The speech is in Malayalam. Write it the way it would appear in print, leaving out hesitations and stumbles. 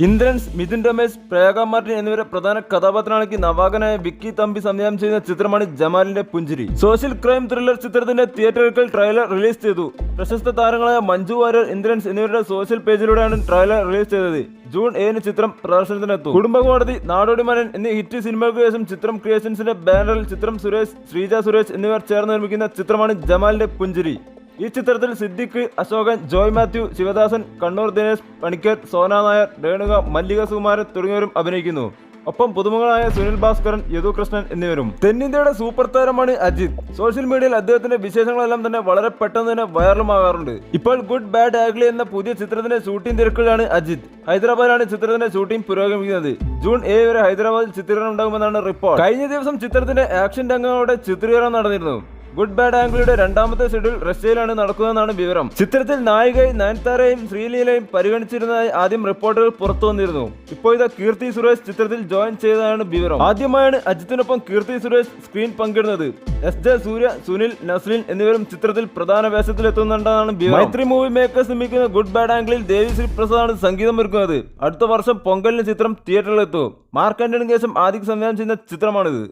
ഇന്ദ്രൻസ്, മിഥുൻ രമേശ്, പ്രയാഗ മാർട്ടിൻ എന്നിവരെ പ്രധാന കഥാപാത്രങ്ങളാക്കി നവാഗനായ വിക്കി തമ്പി സംവിധാനം ചെയ്യുന്ന ചിത്രമാണ് ജമാലിന്റെ പുഞ്ചിരി. സോഷ്യൽ ക്രൈം ത്രില്ലർ ചിത്രത്തിന്റെ തിയേറ്ററുകൾ ട്രെയിലർ റിലീസ് ചെയ്തു. പ്രശസ്ത താരങ്ങളായ മഞ്ജു വാര്യർ, ഇന്ദ്രൻസ് എന്നിവരുടെ സോഷ്യൽ പേജിലൂടെയാണ് ട്രെയിലർ റിലീസ് ചെയ്തത്. ജൂൺ 7 ചിത്രം പ്രദർശനത്തിനെത്തും. കുടുംബകോടതി, നാടോടി മന്നൻ എന്നീ ഹിറ്റ് സിനിമകൾക്ക് ശേഷം ചിത്രം ക്രിയേഷൻസിന്റെ ബാനറിൽ ചിത്രം സുരേഷ്, ശ്രീജ സുരേഷ് എന്നിവർ ചേർന്ന് നിർമ്മിക്കുന്ന ചിത്രമാണ് ജമാലിന്റെ പുഞ്ചിരി. ഈ ചിത്രത്തിൽ സിദ്ദിഖ്, അശോകൻ, ജോയ് മാത്യു, ശിവദാസൻ, കണ്ണൂർ ദിനേശ് പണിക്കർ, സോന നായർ, രേണുക, മല്ലിക സുകുമാരൻ തുടങ്ങിയവരും അഭിനയിക്കുന്നു. ഒപ്പം പുതുമുഖങ്ങളായ സുനിൽ ഭാസ്കരൻ, യദു കൃഷ്ണൻ എന്നിവരും. തെന്നിന്ത്യയുടെ സൂപ്പർ താരമാണ് അജിത്. സോഷ്യൽ മീഡിയയിൽ അദ്ദേഹത്തിന്റെ വിശേഷങ്ങളെല്ലാം തന്നെ വളരെ പെട്ടെന്ന് തന്നെ വൈറലുമാകാറുണ്ട്. ഇപ്പോൾ ഗുഡ് ബാഡ് ആഗ്ലി എന്ന പുതിയ ചിത്രത്തിന്റെ ഷൂട്ടിംഗ് തിരക്കിലാണ് അജിത്. ഹൈദരാബാദിലാണ് ചിത്രത്തിന്റെ ഷൂട്ടിംഗ് പുരോഗമിക്കുന്നത്. ജൂൺ 7 വരെ ഹൈദരാബാദിൽ ചിത്രീകരണം ഉണ്ടാകുമെന്നാണ് റിപ്പോർട്ട്. കഴിഞ്ഞ ദിവസം ചിത്രത്തിന്റെ ആക്ഷൻ രംഗങ്ങളുടെ ചിത്രീകരണം നടന്നിരുന്നു. ഗുഡ് ബാഡ് ആംഗിളിയുടെ രണ്ടാമത്തെ ഷെഡ്യൂൾ റഷ്യയിലാണ് നടക്കുന്നതെന്നാണ് വിവരം. ചിത്രത്തിൽ നായികയെ നയൻതാരയും ശ്രീലീലയും പരിഗണിച്ചിരുന്നതായി ആദ്യം റിപ്പോർട്ടുകൾ പുറത്തു വന്നിരുന്നു. ഇപ്പോഴത്തെ കീർത്തി സുരേഷ് ചിത്രത്തിൽ ജോയിൻ ചെയ്തതാണ് വിവരം. ആദ്യമായാണ് അജിത്തിനൊപ്പം കീർത്തി സുരേഷ് സ്ക്രീൻ പങ്കിടുന്നത്. SJ സൂര്യ, സുനിൽ, നസ്ലിൻ എന്നിവരും ചിത്രത്തിൽ പ്രധാന വേഷത്തിലെത്തുന്നുണ്ടെന്നാണ് വിവരം. മൈത്രി മൂവി മേക്കേഴ്സ് നിർമ്മിക്കുന്ന ഗുഡ് ബാഡ് ആംഗിളിൽ ദേവി ശ്രീ പ്രസാദാണ് സംഗീതം ഒരുക്കുന്നത്. അടുത്ത വർഷം പൊങ്കലിന് ചിത്രം തിയേറ്ററിലെത്തും. മാർക്ക് ആന്റണിക്ക് ശേഷം ആദ്യം സംവിധാനം ചെയ്യുന്ന ചിത്രമാണിത്.